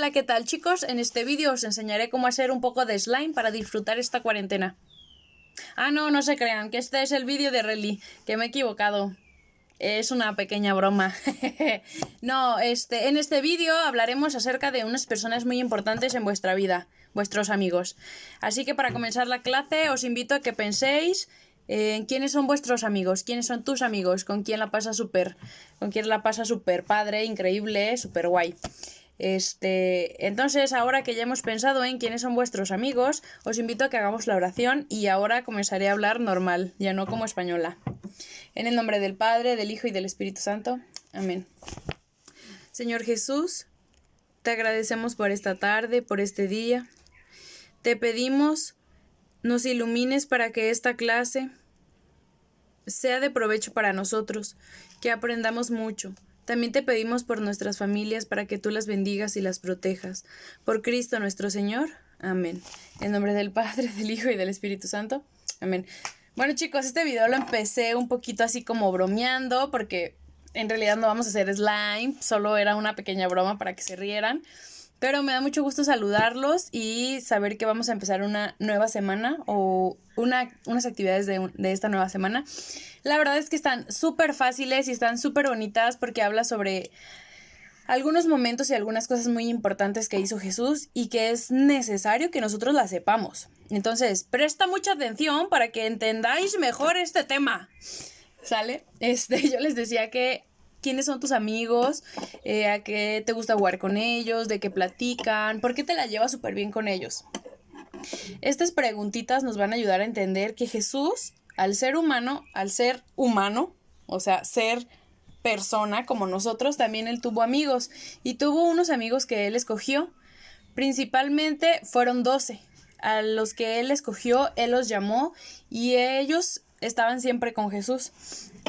Hola, ¿qué tal, chicos? En este vídeo os enseñaré cómo hacer un poco de slime para disfrutar esta cuarentena. No se crean, que este es el vídeo de Relly, que me he equivocado. Es una pequeña broma. En este vídeo hablaremos acerca de unas personas muy importantes en vuestra vida, vuestros amigos. Así que para comenzar la clase os invito a que penséis en quiénes son vuestros amigos, quiénes son tus amigos, con quién la pasa súper padre, increíble, súper guay. Entonces, ahora que ya hemos pensado en quiénes son vuestros amigos, os invito a que hagamos la oración y ahora comenzaré a hablar normal, ya no como española. En el nombre del Padre, del Hijo y del Espíritu Santo. Amén. Señor Jesús, te agradecemos por esta tarde, por este día. Te pedimos nos ilumines para que esta clase sea de provecho para nosotros, que aprendamos mucho. También te pedimos por nuestras familias para que tú las bendigas y las protejas. Por Cristo nuestro Señor. Amén. En nombre del Padre, del Hijo y del Espíritu Santo. Amén. Bueno, chicos, este video lo empecé un poquito así como bromeando porque en realidad no vamos a hacer slime, solo era una pequeña broma para que se rieran. Pero me da mucho gusto saludarlos y saber que vamos a empezar una nueva semana o unas actividades de esta nueva semana. La verdad es que están súper fáciles y están súper bonitas porque habla sobre algunos momentos y algunas cosas muy importantes que hizo Jesús y que es necesario que nosotros las sepamos. Entonces, presta mucha atención para que entendáis mejor este tema. ¿Sale? Yo les decía que quiénes son tus amigos, a qué te gusta jugar con ellos, de qué platican, por qué te la llevas súper bien con ellos. Estas preguntitas nos van a ayudar a entender que Jesús, al ser humano, o sea, ser persona como nosotros, también él tuvo amigos y tuvo unos amigos que él escogió. Principalmente fueron 12. A los que él escogió, él los llamó y ellos estaban siempre con Jesús.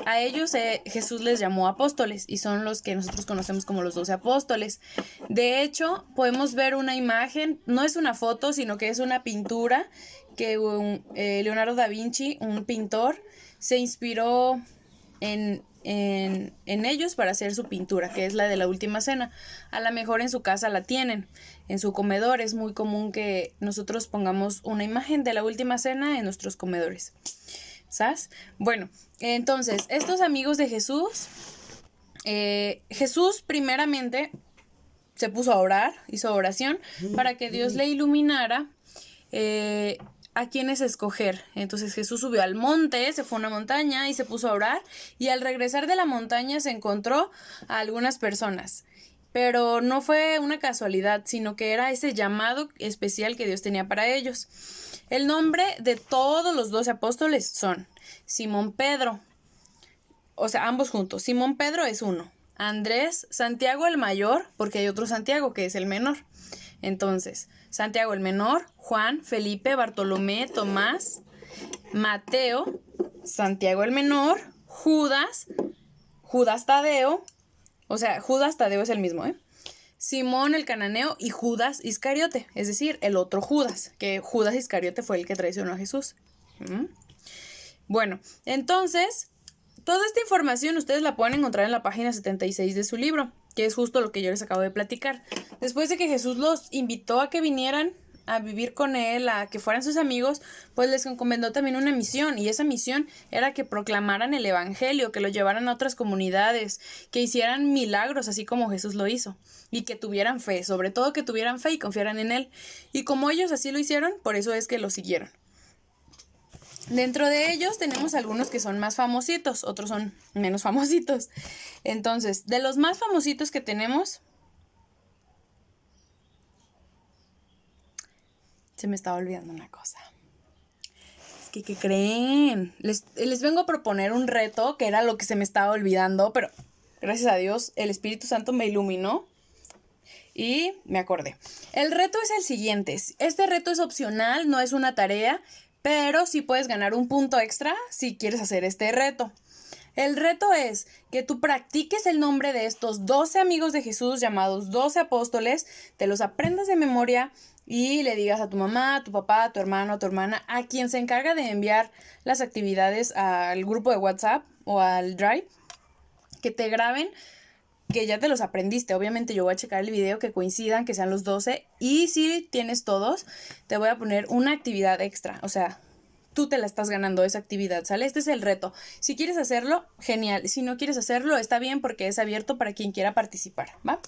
A ellos Jesús les llamó apóstoles y son los que nosotros conocemos como los 12 apóstoles. De hecho, podemos ver una imagen, no es una foto, sino que es una pintura que Leonardo da Vinci, un pintor, se inspiró en ellos para hacer su pintura, que es la de la Última Cena. A lo mejor en su casa la tienen, en su comedor. Es muy común que nosotros pongamos una imagen de la Última Cena en nuestros comedores. ¿Sabes? Bueno, entonces, estos amigos de Jesús, Jesús primeramente se puso a orar, hizo oración para que Dios le iluminara a quienes escoger. Entonces Jesús subió al monte, se fue a una montaña y se puso a orar, y al regresar de la montaña se encontró a algunas personas. Pero no fue una casualidad, sino que era ese llamado especial que Dios tenía para ellos. El nombre de todos los 12 apóstoles son Simón Pedro, o sea, ambos juntos. Simón Pedro es uno. Andrés, Santiago el mayor, porque hay otro Santiago que es el menor. Entonces, Santiago el menor, Juan, Felipe, Bartolomé, Tomás, Mateo, Santiago el menor, Judas Tadeo, o sea, Judas Tadeo es el mismo, Simón el cananeo y Judas Iscariote, es decir, el otro Judas, que Judas Iscariote fue el que traicionó a Jesús. Bueno, entonces, toda esta información ustedes la pueden encontrar en la página 76 de su libro, que es justo lo que yo les acabo de platicar. Después de que Jesús los invitó a que vinieran a vivir con él, a que fueran sus amigos, pues les encomendó también una misión, y esa misión era que proclamaran el evangelio, que lo llevaran a otras comunidades, que hicieran milagros así como Jesús lo hizo, y que tuvieran fe, sobre todo que tuvieran fe y confiaran en él. Y como ellos así lo hicieron, por eso es que lo siguieron. Dentro de ellos tenemos algunos que son más famositos, otros son menos famositos. Entonces, de los más famositos que tenemos, se me estaba olvidando una cosa. Es que, ¿qué creen? Les vengo a proponer un reto que era lo que se me estaba olvidando, pero gracias a Dios el Espíritu Santo me iluminó y me acordé. El reto es el siguiente. Este reto es opcional, no es una tarea, pero sí puedes ganar un punto extra si quieres hacer este reto. El reto es que tú practiques el nombre de estos 12 amigos de Jesús llamados 12 apóstoles, te los aprendas de memoria y le digas a tu mamá, a tu papá, a tu hermano, a tu hermana, a quien se encarga de enviar las actividades al grupo de WhatsApp o al Drive, que te graben que ya te los aprendiste. Obviamente yo voy a checar el video que coincidan, que sean los 12. Y si tienes todos, te voy a poner una actividad extra. O sea, tú te la estás ganando esa actividad, ¿sale? Este es el reto. Si quieres hacerlo, genial. Si no quieres hacerlo, está bien porque es abierto para quien quiera participar, ¿va?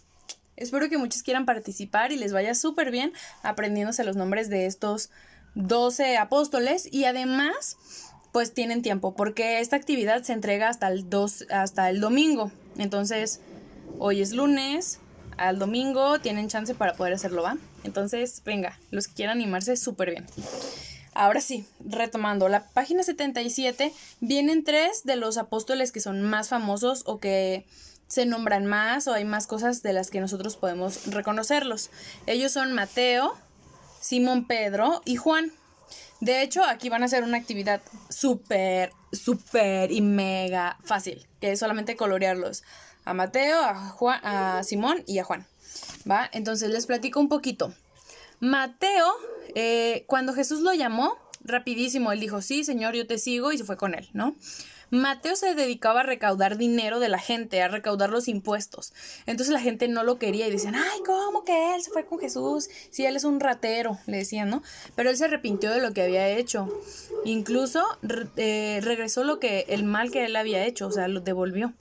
Espero que muchos quieran participar y les vaya súper bien aprendiéndose los nombres de estos 12 apóstoles. Y además, pues tienen tiempo porque esta actividad se entrega hasta el domingo. Entonces, hoy es lunes, al domingo tienen chance para poder hacerlo, ¿va? Entonces, venga, los que quieran animarse, súper bien. Ahora sí, retomando, la página 77 vienen 3 de los apóstoles que son más famosos o que se nombran más o hay más cosas de las que nosotros podemos reconocerlos. Ellos son Mateo, Simón Pedro y Juan. De hecho, aquí van a hacer una actividad súper y mega fácil, que es solamente colorearlos a Mateo, a Simón y a Juan, ¿va? Entonces les platico un poquito. Mateo, cuando Jesús lo llamó, rapidísimo, él dijo, sí, Señor, yo te sigo, y se fue con él, ¿no? Mateo se dedicaba a recaudar dinero de la gente, a recaudar los impuestos. Entonces la gente no lo quería y decían, ay, ¿cómo que él se fue con Jesús? Si él es un ratero, le decían, ¿no? Pero él se arrepintió de lo que había hecho. Incluso regresó el mal que él había hecho, o sea, lo devolvió.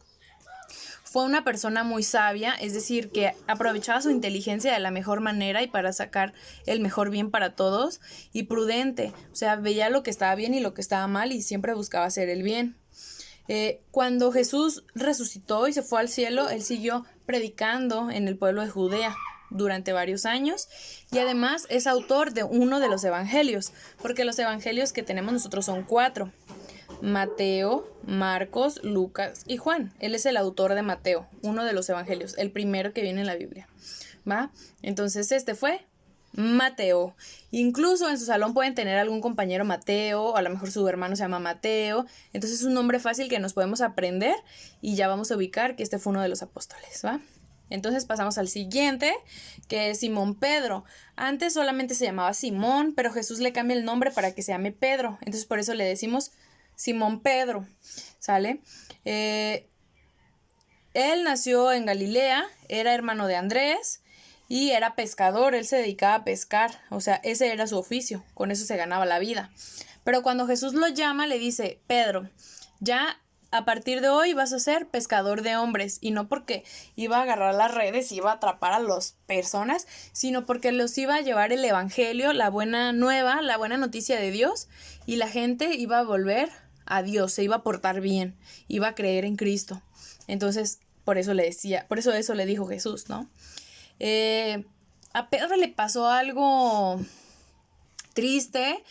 Fue una persona muy sabia, es decir, que aprovechaba su inteligencia de la mejor manera y para sacar el mejor bien para todos, y prudente, o sea, veía lo que estaba bien y lo que estaba mal y siempre buscaba hacer el bien. Cuando Jesús resucitó y se fue al cielo, él siguió predicando en el pueblo de Judea durante varios años y además es autor de uno de los evangelios, porque los evangelios que tenemos nosotros son 4. Mateo, Marcos, Lucas y Juan. Él es el autor de Mateo, uno de los evangelios, el primero que viene en la Biblia, ¿va? Entonces este fue Mateo. Incluso en su salón pueden tener algún compañero Mateo, o a lo mejor su hermano se llama Mateo. Entonces es un nombre fácil que nos podemos aprender y ya vamos a ubicar que este fue uno de los apóstoles, ¿va? Entonces pasamos al siguiente, que es Simón Pedro. Antes solamente se llamaba Simón, pero Jesús le cambia el nombre para que se llame Pedro. Entonces por eso le decimos Simón Pedro, ¿sale? Él nació en Galilea, era hermano de Andrés y era pescador, él se dedicaba a pescar, o sea, ese era su oficio, con eso se ganaba la vida. Pero cuando Jesús lo llama, le dice, Pedro, ya a partir de hoy vas a ser pescador de hombres, y no porque iba a agarrar las redes y iba a atrapar a las personas, sino porque los iba a llevar el evangelio, la buena nueva, la buena noticia de Dios, y la gente iba a volver a Dios, se iba a portar bien, iba a creer en Cristo. Entonces, por eso eso le dijo Jesús, ¿no? A Pedro le pasó algo triste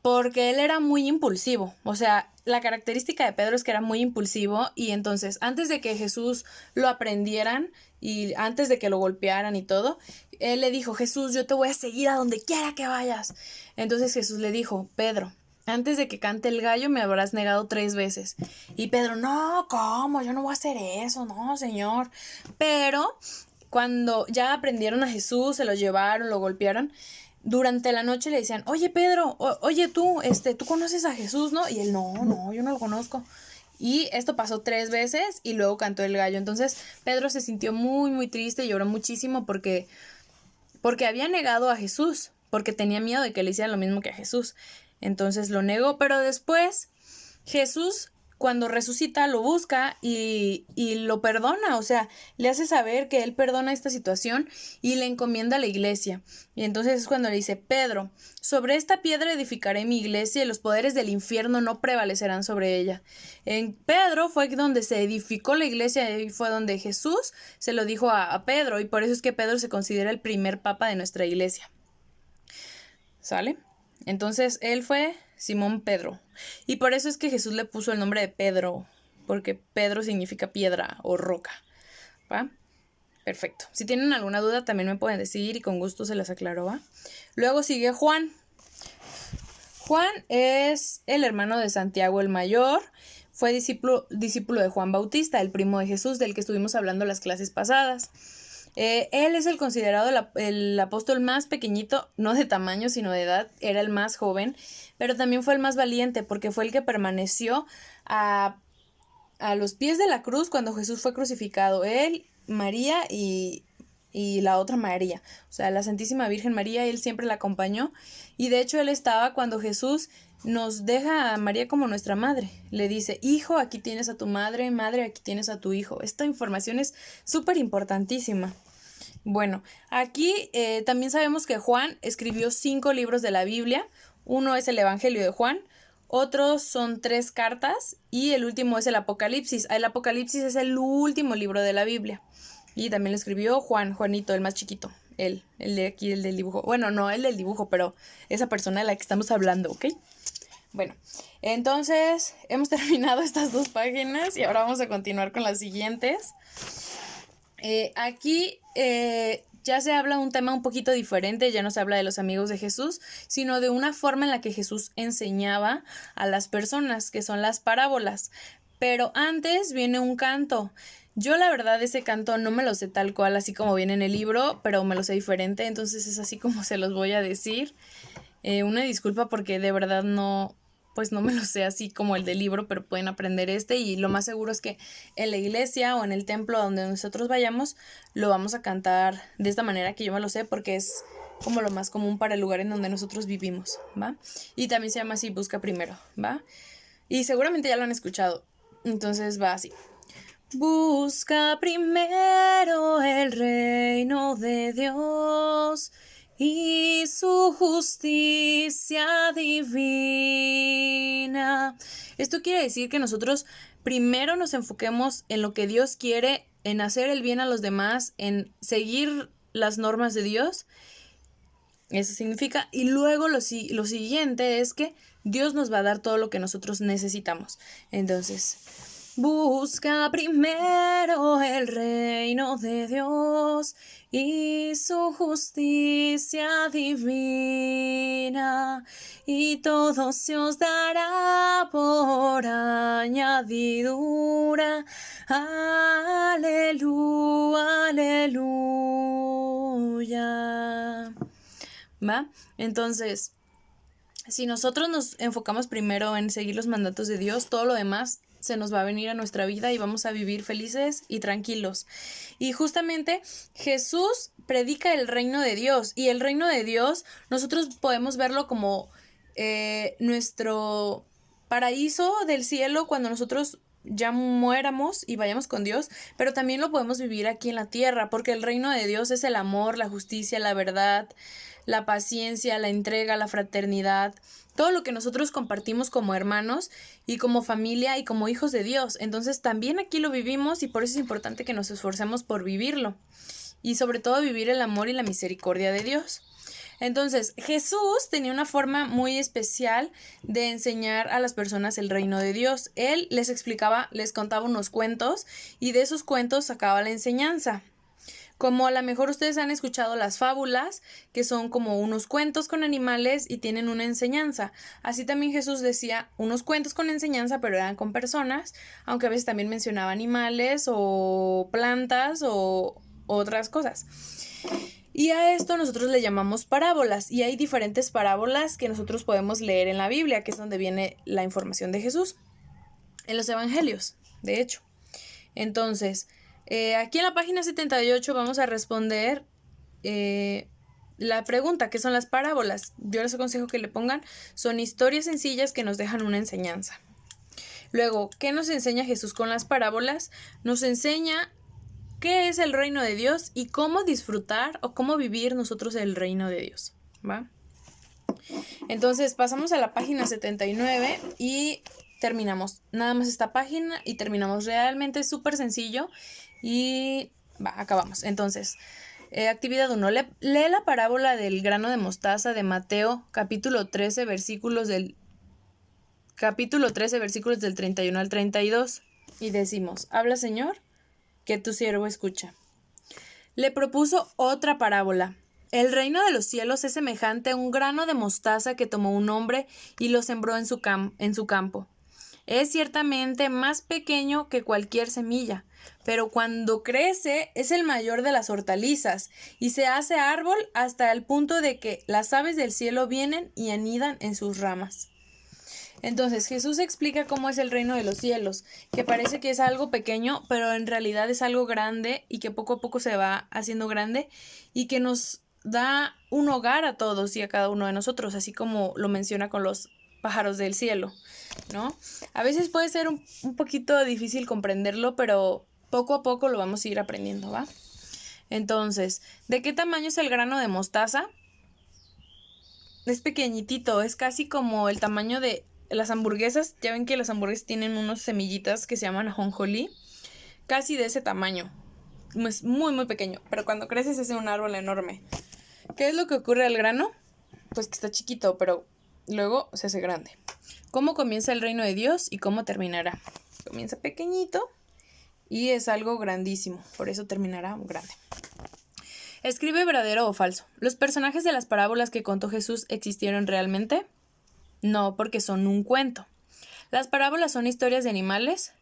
porque él era muy impulsivo. O sea, la característica de Pedro es que era muy impulsivo y entonces antes de que Jesús lo aprendieran y antes de que lo golpearan y todo, él le dijo, Jesús, yo te voy a seguir a donde quiera que vayas. Entonces Jesús le dijo, Pedro, antes de que cante el gallo me habrás negado 3 veces. Y Pedro, no, ¿cómo? Yo no voy a hacer eso, no, Señor. Pero cuando ya aprendieron a Jesús, se lo llevaron, lo golpearon, durante la noche le decían, oye Pedro, oye tú conoces a Jesús, ¿no? Y él, no, yo no lo conozco. Y esto pasó 3 veces y luego cantó el gallo. Entonces Pedro se sintió muy triste y lloró muchísimo porque había negado a Jesús, porque tenía miedo de que le hicieran lo mismo que a Jesús. Entonces lo negó, pero después Jesús, cuando resucita, lo busca y lo perdona, o sea, le hace saber que él perdona esta situación y le encomienda a la iglesia. Y entonces es cuando le dice, Pedro, sobre esta piedra edificaré mi iglesia y los poderes del infierno no prevalecerán sobre ella. En Pedro fue donde se edificó la iglesia y fue donde Jesús se lo dijo a Pedro, y por eso es que Pedro se considera el primer papa de nuestra iglesia. ¿Sale? Entonces él fue Simón Pedro. Y por eso es que Jesús le puso el nombre de Pedro, porque Pedro significa piedra o roca, ¿va? Perfecto. Si tienen alguna duda también me pueden decir y con gusto se las aclaro, ¿va? Luego sigue Juan. Juan es el hermano de Santiago el Mayor. Fue discípulo de Juan Bautista, el primo de Jesús, del que estuvimos hablando las clases pasadas. Él es el considerado el apóstol más pequeñito, no de tamaño, sino de edad. Era el más joven, pero también fue el más valiente porque fue el que permaneció a los pies de la cruz cuando Jesús fue crucificado. Él, María y la otra María. O sea, la Santísima Virgen María, él siempre la acompañó. Y de hecho él estaba cuando Jesús nos deja a María como nuestra madre. Le dice, hijo, aquí tienes a tu madre, madre, aquí tienes a tu hijo. Esta información es súper importantísima. Bueno, aquí también sabemos que Juan escribió 5 libros de la Biblia. Uno es el Evangelio de Juan, otros son 3 cartas y el último es el Apocalipsis. El Apocalipsis es el último libro de la Biblia. Y también lo escribió Juanito, el más chiquito. El de aquí, el del dibujo. Bueno, no el del dibujo, pero esa persona de la que estamos hablando, ¿ok? Bueno, entonces hemos terminado estas 2 páginas y ahora vamos a continuar con las siguientes. Aquí ya se habla un tema un poquito diferente, ya no se habla de los amigos de Jesús, sino de una forma en la que Jesús enseñaba a las personas, que son las parábolas. Pero antes viene un canto. Yo la verdad ese canto no me lo sé tal cual, así como viene en el libro, pero me lo sé diferente, entonces es así como se los voy a decir. Una disculpa porque de verdad no me lo sé así como el del libro, pero pueden aprender y lo más seguro es que en la iglesia o en el templo donde nosotros vayamos lo vamos a cantar de esta manera que yo me lo sé porque es como lo más común para el lugar en donde nosotros vivimos, ¿va? Y también se llama así, busca primero, ¿va? Y seguramente ya lo han escuchado, entonces va así. Busca primero el reino de Dios y su justicia divina. Esto quiere decir que nosotros primero nos enfoquemos en lo que Dios quiere, en hacer el bien a los demás, en seguir las normas de Dios. Eso significa, y luego lo siguiente es que Dios nos va a dar todo lo que nosotros necesitamos. Entonces, busca primero el reino de Dios y su justicia divina, y todo se os dará por añadidura. Aleluya, aleluya. ¿Va? Entonces, si nosotros nos enfocamos primero en seguir los mandatos de Dios, todo lo demás se nos va a venir a nuestra vida y vamos a vivir felices y tranquilos. Y justamente Jesús predica el reino de Dios, y el reino de Dios nosotros podemos verlo como nuestro paraíso del cielo cuando nosotros ya muéramos y vayamos con Dios, pero también lo podemos vivir aquí en la tierra, porque el reino de Dios es el amor, la justicia, la verdad, la paciencia, la entrega, la fraternidad, todo lo que nosotros compartimos como hermanos y como familia y como hijos de Dios. Entonces también aquí lo vivimos y por eso es importante que nos esforcemos por vivirlo y sobre todo vivir el amor y la misericordia de Dios. Entonces, Jesús tenía una forma muy especial de enseñar a las personas el reino de Dios. Él les explicaba, les contaba unos cuentos y de esos cuentos sacaba la enseñanza. Como a lo mejor ustedes han escuchado las fábulas, que son como unos cuentos con animales y tienen una enseñanza. Así también Jesús decía unos cuentos con enseñanza, pero eran con personas, aunque a veces también mencionaba animales o plantas o otras cosas. Y a esto nosotros le llamamos parábolas, y hay diferentes parábolas que nosotros podemos leer en la Biblia, que es donde viene la información de Jesús, en los evangelios, de hecho. Entonces, aquí en la página 78 vamos a responder la pregunta, ¿qué son las parábolas? Yo les aconsejo que le pongan, son historias sencillas que nos dejan una enseñanza. Luego, ¿qué nos enseña Jesús con las parábolas? Nos enseña qué es el reino de Dios y cómo disfrutar o cómo vivir nosotros el reino de Dios, ¿va? Entonces pasamos a la página 79 y terminamos. Nada más esta página y terminamos. Realmente súper sencillo y acabamos. Entonces, actividad 1. Lee la parábola del grano de mostaza de Mateo, capítulo 13, versículos del 31 al 32. Y decimos, habla Señor, que tu siervo escucha. Le propuso otra parábola. El reino de los cielos es semejante a un grano de mostaza que tomó un hombre y lo sembró en su campo. Es ciertamente más pequeño que cualquier semilla, pero cuando crece es el mayor de las hortalizas y se hace árbol hasta el punto de que las aves del cielo vienen y anidan en sus ramas. Entonces Jesús explica cómo es el reino de los cielos, que parece que es algo pequeño, pero en realidad es algo grande y que poco a poco se va haciendo grande y que nos da un hogar a todos y a cada uno de nosotros, así como lo menciona con los pájaros del cielo, ¿no? A veces puede ser un poquito difícil comprenderlo, pero poco a poco lo vamos a ir aprendiendo, ¿va? Entonces, ¿de qué tamaño es el grano de mostaza? Es pequeñitito, es casi como el tamaño de las hamburguesas. Ya ven que las hamburguesas tienen unos semillitas que se llaman ajonjolí, casi de ese tamaño. Es muy muy pequeño, pero cuando crece se hace un árbol enorme. ¿Qué es lo que ocurre al grano? Pues que está chiquito, pero luego se hace grande. ¿Cómo comienza el reino de Dios y cómo terminará? Comienza pequeñito y es algo grandísimo, por eso terminará grande. ¿Escribe verdadero o falso? ¿Los personajes de las parábolas que contó Jesús existieron realmente? No, porque son un cuento. ¿Las parábolas son historias de animales?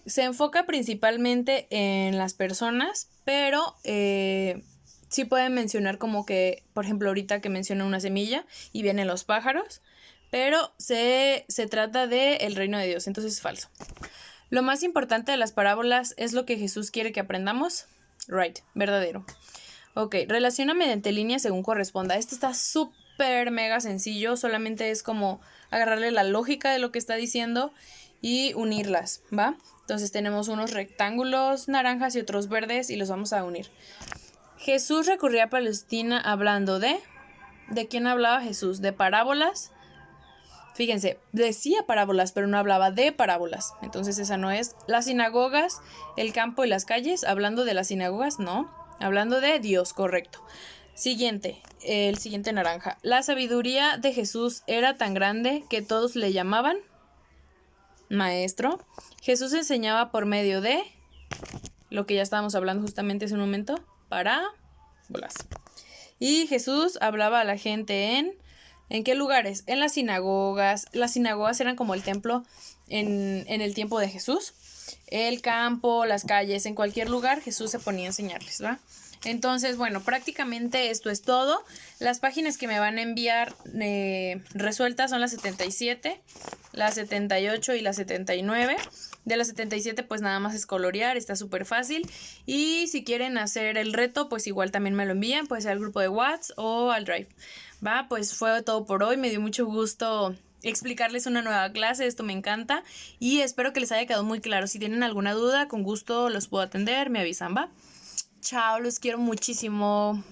Se enfoca principalmente en las personas, pero sí pueden mencionar como que, por ejemplo, ahorita que menciona una semilla y vienen los pájaros, pero se trata del reino de Dios, entonces es falso. ¿Lo más importante de las parábolas es lo que Jesús quiere que aprendamos? Right, verdadero. Ok, relaciona mediante líneas según corresponda. Esto está súper mega sencillo, solamente es como agarrarle la lógica de lo que está diciendo y unirlas, ¿va? Entonces tenemos unos rectángulos naranjas y otros verdes y los vamos a unir. Jesús recurría a Palestina hablando de... ¿De quién hablaba Jesús? ¿De parábolas? Fíjense, decía parábolas, pero no hablaba de parábolas. Entonces esa no es. Las sinagogas, el campo y las calles, hablando de las sinagogas, no. Hablando de Dios, correcto. Siguiente, el siguiente naranja. La sabiduría de Jesús era tan grande que todos le llamaban maestro. Jesús enseñaba por medio de lo que ya estábamos hablando justamente hace un momento, parábolas. Y Jesús hablaba a la gente ¿en qué lugares? En las sinagogas. Las sinagogas eran como el templo en el tiempo de Jesús. El campo, las calles, en cualquier lugar Jesús se ponía a enseñarles, ¿va? Entonces, bueno, prácticamente esto es todo. Las páginas que me van a enviar resueltas son las 77, las 78 y las 79. De las 77 pues nada más es colorear, está súper fácil. Y si quieren hacer el reto, pues igual también me lo envían, puede ser al grupo de WhatsApp o al Drive. Va, pues fue todo por hoy, me dio mucho gusto explicarles una nueva clase, esto me encanta y espero que les haya quedado muy claro. Si tienen alguna duda, con gusto los puedo atender, me avisan, ¿va? Chao, los quiero muchísimo.